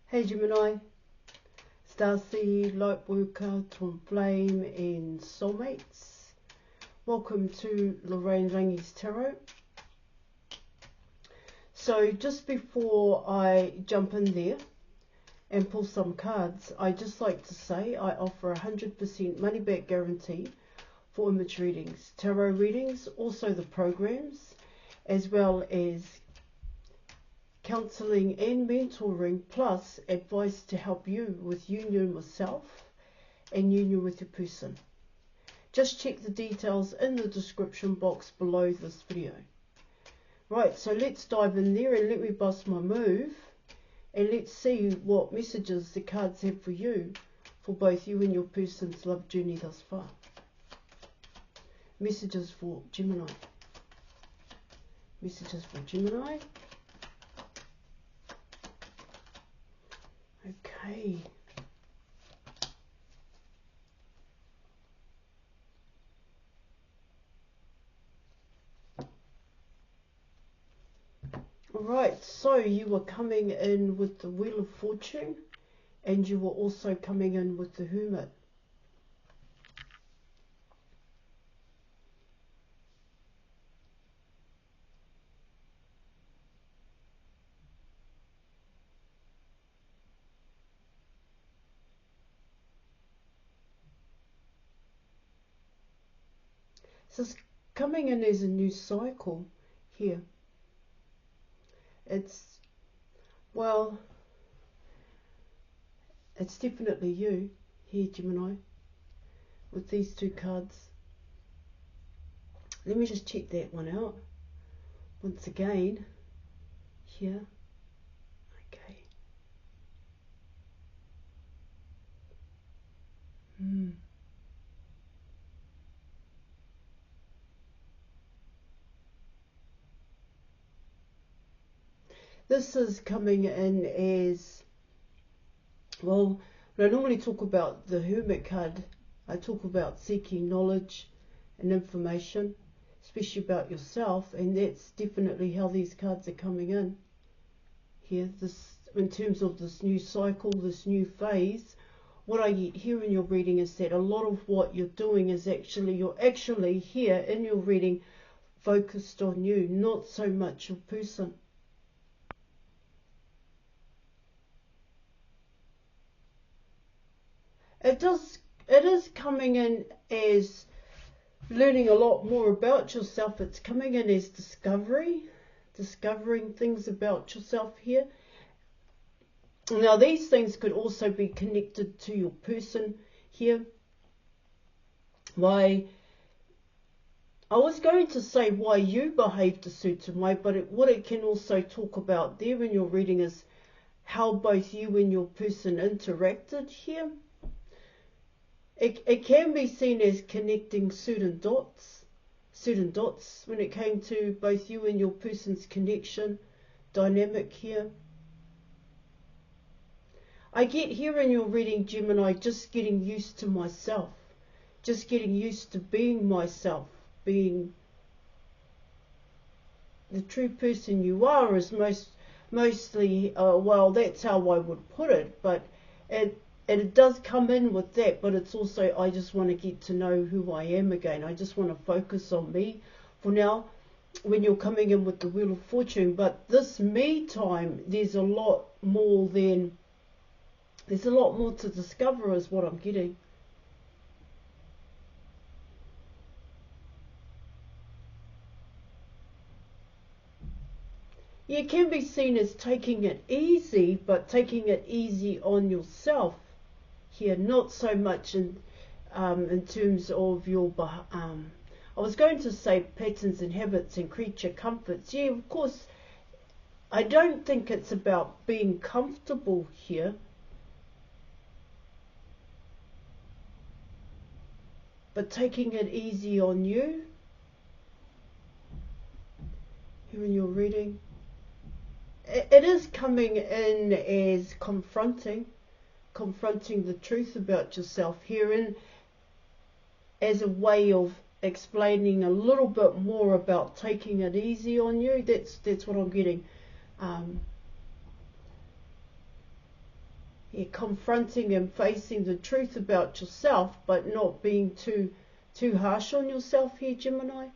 Hey Gemini, Starseed, Lightworker, Twin Flame and Soulmates. Welcome to Lorraine Rangi's Tarot. So just before I jump in there and pull some cards, I just like to say I offer 100% money back guarantee for image readings, tarot readings, also the programs, as well as counselling and mentoring, plus advice to help you with union with self and union with your person. Just check the details in the description box below this video. Right, so let's dive in there and let me bust my move and let's see what messages the cards have for you, for both you and your person's love journey thus far. Messages for Gemini. Messages for Gemini. Okay. Alright, so you were coming in with the Wheel of Fortune and you were also coming in with the Hermit. So it's coming in as a new cycle here. It's, well, it's definitely you here, Gemini, with these two cards. Let me just check that one out once again here. Okay. This is coming in as, well, when I normally talk about the Hermit card, I talk about seeking knowledge and information, especially about yourself, and that's definitely how these cards are coming in here. This, in terms of this new cycle, this new phase, what I get here in your reading is that a lot of what you're doing is you're actually here in your reading focused on you, not so much your person. It is coming in as learning a lot more about yourself. It's coming in as discovering things about yourself here. Now these things could also be connected to your person here. I was going to say why you behaved a certain way, but what it can also talk about there in your reading is how both you and your person interacted here. It can be seen as connecting certain dots when it came to both you and your person's connection dynamic here. I get here in your reading, Gemini, just getting used to myself, just getting used to being myself, being the true person you are is mostly, well, that's how I would put it, but it does come in with that, but it's also, I just want to get to know who I am again. I just want to focus on me for now when you're coming in with the Wheel of Fortune. But this me time, there's a lot more to discover is what I'm getting. It can be seen as taking it easy, but taking it easy on yourself here, not so much in terms of your, I was going to say patterns and habits and creature comforts. Yeah, of course, I don't think it's about being comfortable here. But taking it easy on you, here in your reading, it is coming in as confronting the truth about yourself here, in as a way of explaining a little bit more about taking it easy on you. That's what I'm getting. You're confronting and facing the truth about yourself, but not being too harsh on yourself here, Gemini.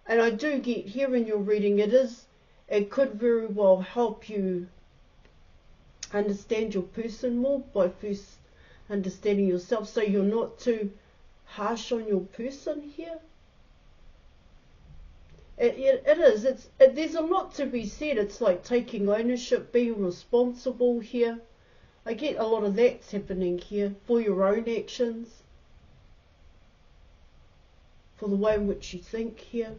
And I do get here in your reading, it could very well help you understand your person more by first understanding yourself, so you're not too harsh on your person here. It is. There's a lot to be said. It's like taking ownership, being responsible here. I get a lot of that's happening here for your own actions, for the way in which you think here.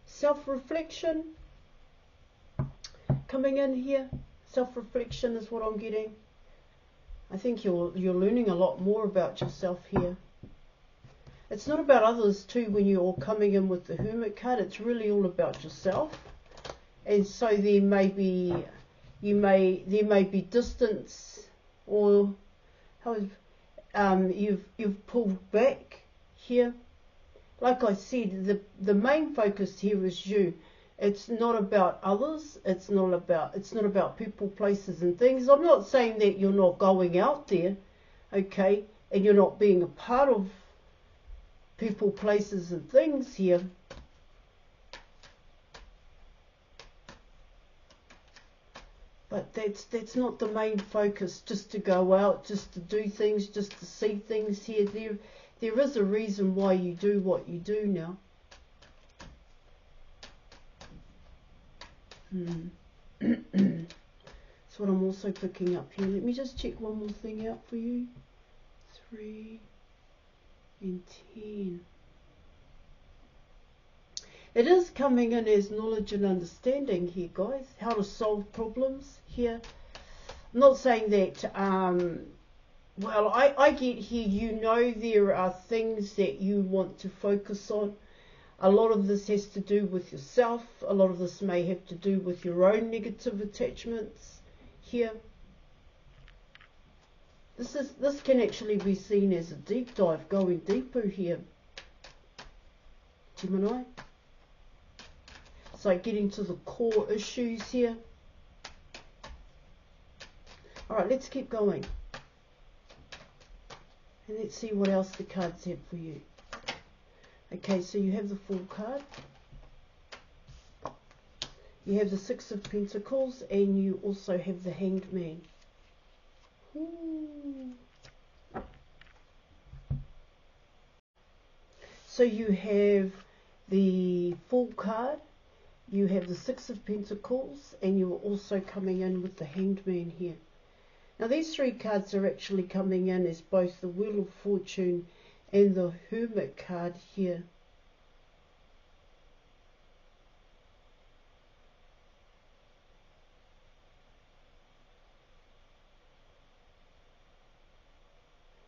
Self-reflection coming in here. Self-reflection is what I'm getting. I think you're learning a lot more about yourself here. It's not about others too when you're coming in with the Hermit card. It's really all about yourself. And so there may be distance, or you've pulled back here. Like I said, the main focus here is you. It's not about others. It's not about people, places and things. I'm not saying that you're not going out there, okay, and you're not being a part of people, places and things here. But that's not the main focus, just to go out, just to do things, just to see things here. There is a reason why you do what you do now. That's what I'm also picking up here. Let me just check one more thing out for you. 3 and 10. It is coming in as knowledge and understanding here, guys. How to solve problems here. I'm not saying that, well, I get here, you know there are things that you want to focus on. A lot of this has to do with yourself. A lot of this may have to do with your own negative attachments here. This can actually be seen as a deep dive, going deeper here, Gemini. It's like getting to the core issues here. Alright, let's keep going. And let's see what else the cards have for you. Okay, so you have the Fool card. You have the Six of Pentacles, and you also have the Hanged Man. Ooh. So you have the Fool card, you have the Six of Pentacles, and you are also coming in with the Hanged Man here. Now these three cards are actually coming in as both the Wheel of Fortune and the Hermit card here.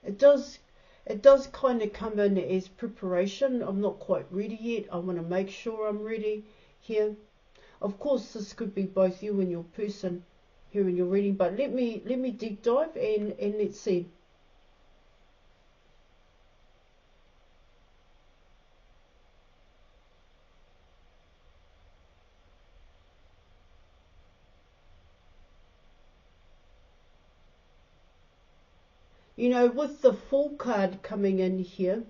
It does kind of come in as preparation. I'm not quite ready yet. I want to make sure I'm ready here. Of course, this could be both you and your person here in your reading, but let me deep dive and let's see. You know, with the Fool card coming in here,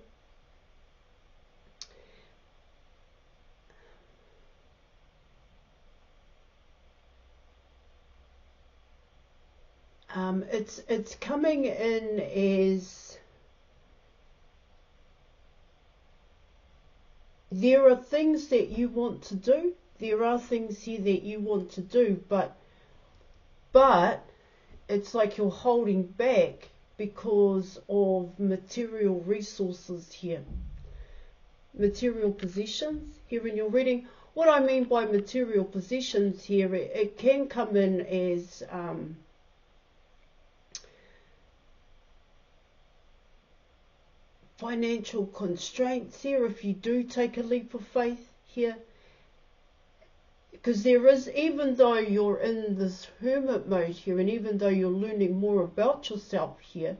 it's coming in as there are things that you want to do. There are things here that you want to do, but it's like you're holding back because of material resources here. Material possessions here in your reading. What I mean by material possessions here, it can come in as financial constraints here if you do take a leap of faith here. Because there is, even though you're in this hermit mode here, and even though you're learning more about yourself here,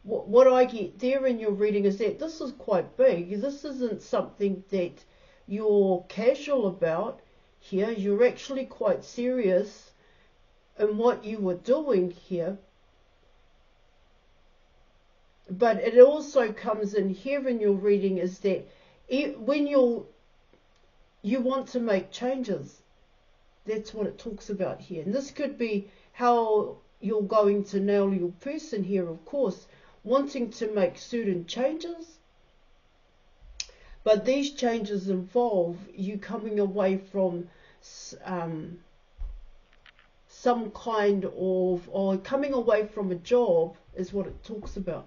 what I get there in your reading is that this is quite big. This isn't something that you're casual about here. You're actually quite serious in what you were doing here. But it also comes in here in your reading is that when you want to make changes. That's what it talks about here. And this could be how you're going to nail your person here, of course, wanting to make certain changes. But these changes involve you coming away from some kind of, or coming away from a job is what it talks about.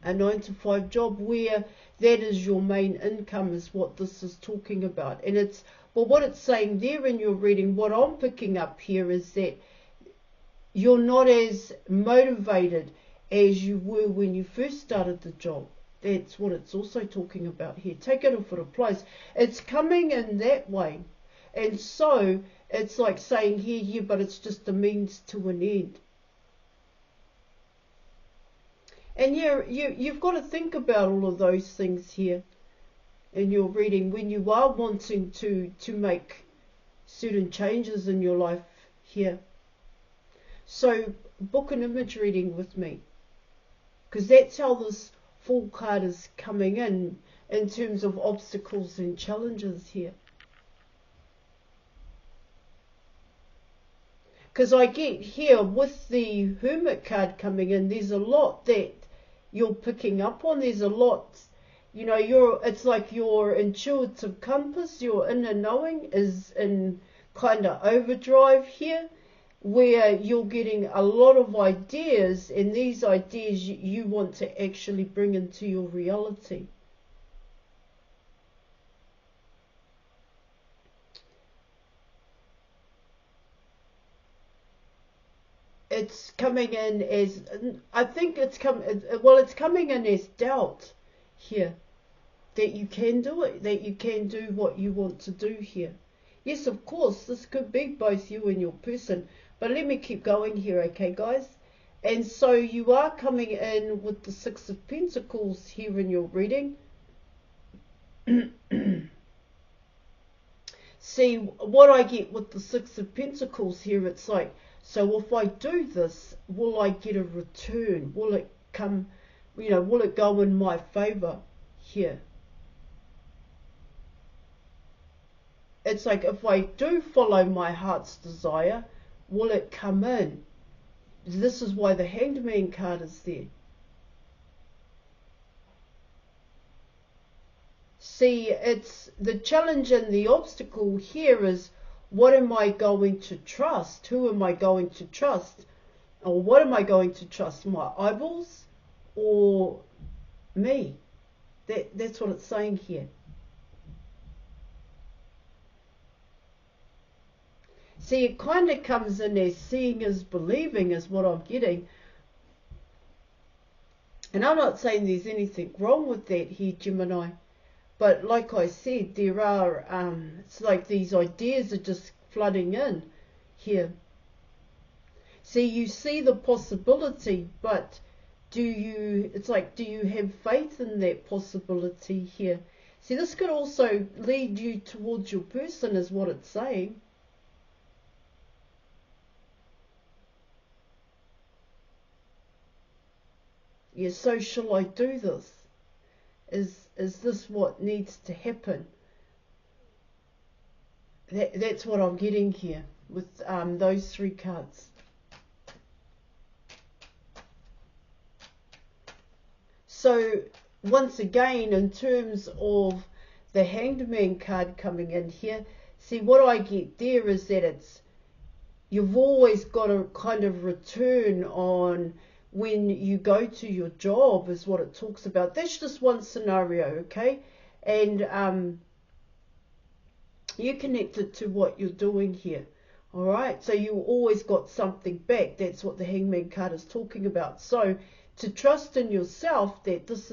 A 9-to-5 job where that is your main income is what this is talking about. And it's, well, what it's saying there in your reading, what I'm picking up here is that you're not as motivated as you were when you first started the job. That's what it's also talking about here. Take it if it applies. It's coming in that way. And so it's like saying here, yeah, but it's just a means to an end. And yeah, you've got to think about all of those things here in your reading when you are wanting to make certain changes in your life here. So book an image reading with me, because that's how this Fool card is coming in terms of obstacles and challenges here. Because I get here with the Hermit card coming in, there's a lot that you're picking up on. There's a lot, you know, it's like your intuitive compass, your inner knowing is in kind of overdrive here, where you're getting a lot of ideas, and these ideas you want to actually bring into your reality. It's coming in as, I think it's coming in as doubt here, that you can do it, that you can do what you want to do here. Yes, of course, this could be both you and your person, but let me keep going here, okay, guys? And so you are coming in with the Six of Pentacles here in your reading. See, what I get with the Six of Pentacles here, it's like, so if I do this, will I get a return? Will it come, you know, will it go in my favor here? It's like, if I do follow my heart's desire, will it come in? This is why the Hanged Man card is there. See, it's the challenge and the obstacle here is, what am I going to trust? Who am I going to trust? Or what am I going to trust? My eyeballs or me? That's what it's saying here. See, it kind of comes in as seeing is believing is what I'm getting. And I'm not saying there's anything wrong with that here, Gemini. But like I said, there are, it's like these ideas are just flooding in here. See, you see the possibility, but it's like, do you have faith in that possibility here? See, this could also lead you towards your person is what it's saying. Yeah, so shall I do this? Is this what needs to happen? That's what I'm getting here with those three cards. So once again, in terms of the Hanged Man card coming in here, see, what I get there is that you've always got a kind of return on when you go to your job is what it talks about. That's just one scenario, okay? And you connect it to what you're doing here, all right? So you always got something back. That's what the Hangman card is talking about. So to trust in yourself that this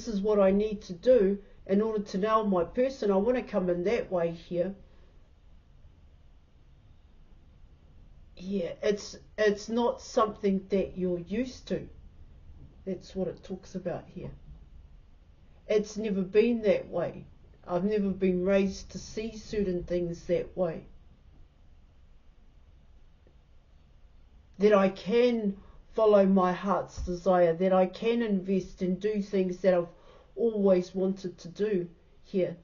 is what I need to do in order to nail my person. I want to come in that way here. Yeah, it's not something that you're used to. That's what it talks about here. It's never been that way. I've never been raised to see certain things that way. That I can follow my heart's desire, that I can invest and do things that I've always wanted to do here.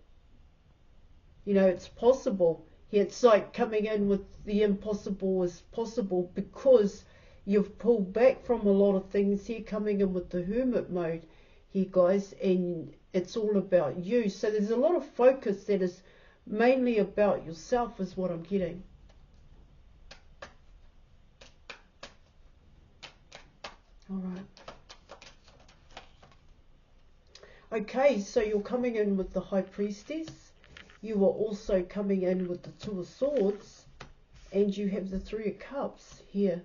You know, it's possible. Here, it's like coming in with the impossible is possible, because you've pulled back from a lot of things here, coming in with the hermit mode here, guys, and it's all about you. So there's a lot of focus that is mainly about yourself, is what I'm getting. All right. Okay, so you're coming in with the High Priestess. You are also coming in with the Two of Swords, and you have the Three of Cups here.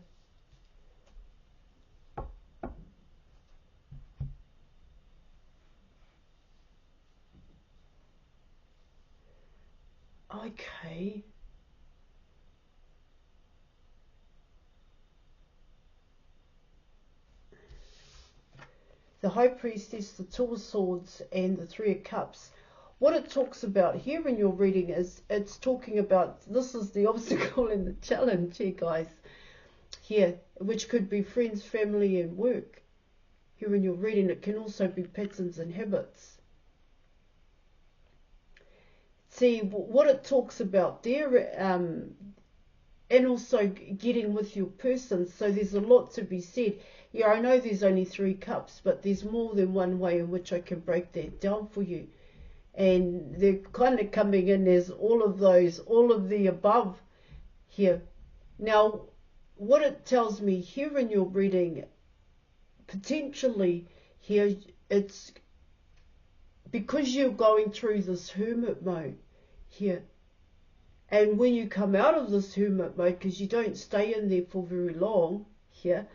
Okay. The High Priestess, the Two of Swords, and the Three of Cups. What it talks about here in your reading is, it's talking about, this is the obstacle and the challenge here, guys, here, which could be friends, family, and work. Here in your reading, it can also be patterns and habits. See, what it talks about there, and also getting with your person. So there's a lot to be said. Yeah, I know there's only 3 cups, but there's more than one way in which I can break that down for you. And they're kind of coming in as all of those, all of the above here. Now, what it tells me here in your reading, potentially here, it's because you're going through this hermit mode here. And when you come out of this hermit mode, because you don't stay in there for very long here,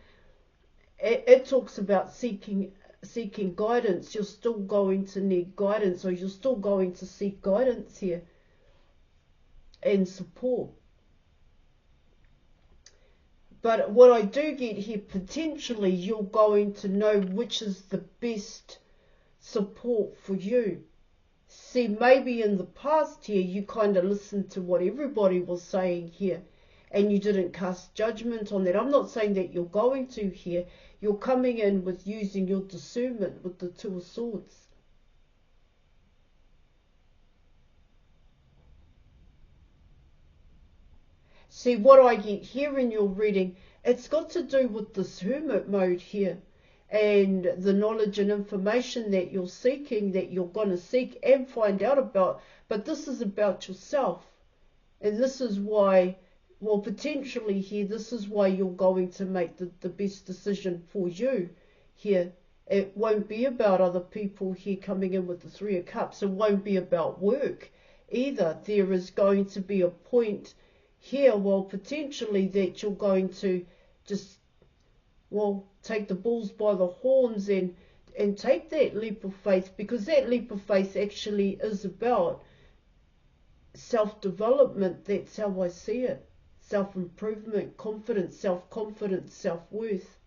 it talks about seeking guidance. You're still going to need guidance, or you're still going to seek guidance here and support. But what I do get here, potentially you're going to know which is the best support for you. See, maybe in the past here, you kind of listened to what everybody was saying here, and you didn't cast judgment on that. I'm not saying that you're going to here. You're coming in with using your discernment with the Two of Swords. See, what I get here in your reading, it's got to do with this hermit mode here, and the knowledge and information that you're seeking, that you're going to seek and find out about. But this is about yourself. And this is why, well, potentially here, this is why you're going to make the best decision for you here. It won't be about other people here coming in with the Three of Cups. It won't be about work either. There is going to be a point here, well, potentially that you're going to just, well, take the bulls by the horns and take that leap of faith, because that leap of faith actually is about self-development. That's how I see it. Self-improvement, confidence, self-confidence, self-worth.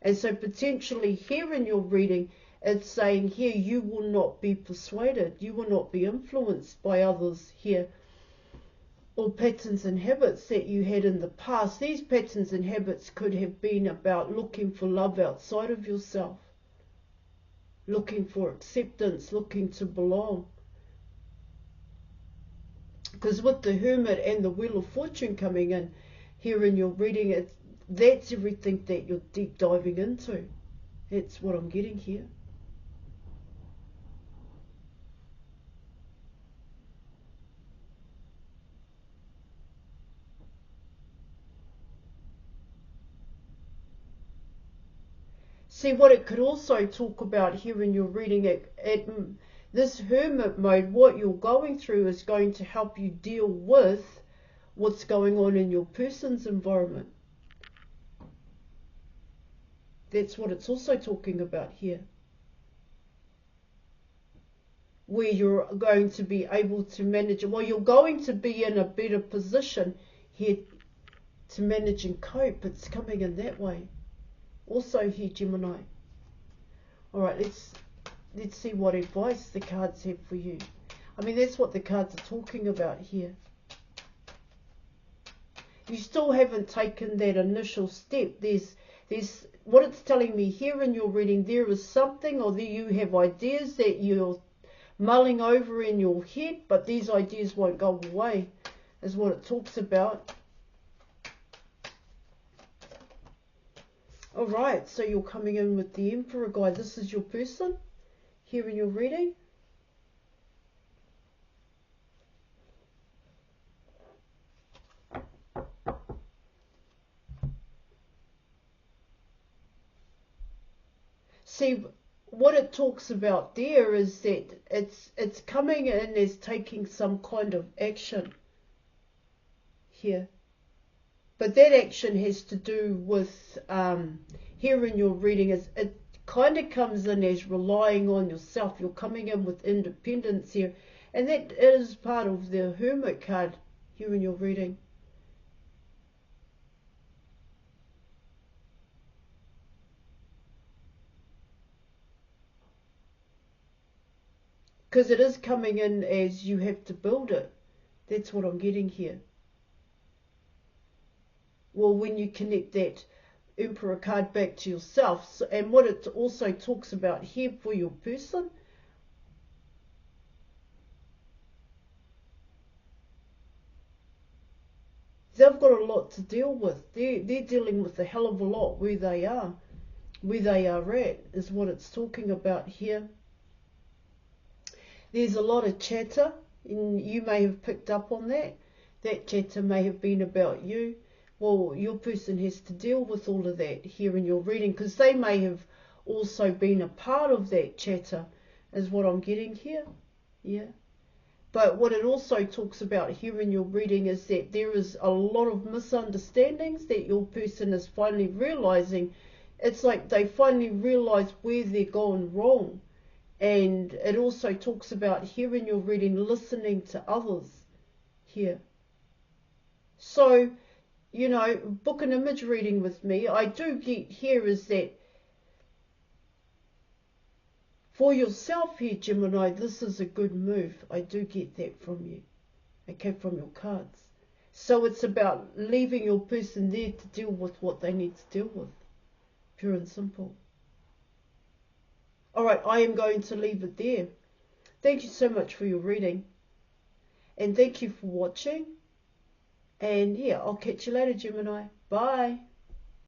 And so potentially here in your reading, it's saying here, you will not be persuaded, you will not be influenced by others here, or patterns and habits that you had in the past. These patterns and habits could have been about looking for love outside of yourself, looking for acceptance, looking to belong. Because with the Hermit and the Wheel of Fortune coming in here in your reading, that's everything that you're deep diving into. That's what I'm getting here. See, what it could also talk about here in your reading, this hermit mode, what you're going through is going to help you deal with what's going on in your person's environment. That's what it's also talking about here. Where you're going to be able to manage it. Well, you're going to be in a better position here to manage and cope. It's coming in that way. Also here, Gemini. All right, let's see what advice the cards have for you. I mean, that's what the cards are talking about here. You still haven't taken that initial step. There's what it's telling me here in your reading. There is something, or there you have ideas that you're mulling over in your head, but these ideas won't go away, is what it talks about. All right, so you're coming in with the Emperor guide. This is your person here in your reading. See, what it talks about there is that it's coming in as taking some kind of action here. But that action has to do with, here in your reading, it kind of comes in as relying on yourself. You're coming in with independence here. And that is part of the Hermit card here in your reading. Because it is coming in as you have to build it. That's what I'm getting here. Well, when you connect that Emperor card back to yourself. So, and what it also talks about here for your person, they've got a lot to deal with. They're dealing with a hell of a lot where they are at, is what it's talking about here. There's a lot of chatter, and you may have picked up on that. That chatter may have been about you. Well, your person has to deal with all of that here in your reading, because they may have also been a part of that chatter, is what I'm getting here. Yeah. But what it also talks about here in your reading is that there is a lot of misunderstandings that your person is finally realizing. It's like they finally realize where they're going wrong. And it also talks about here in your reading, listening to others here. So, you know, book an image reading with me. I do get here is that for yourself here, Gemini, this is a good move. I do get that from you. Okay, from your cards. So it's about leaving your person there to deal with what they need to deal with. Pure and simple. All right, I am going to leave it there. Thank you so much for your reading. And thank you for watching. And yeah, I'll catch you later, Gemini. Bye.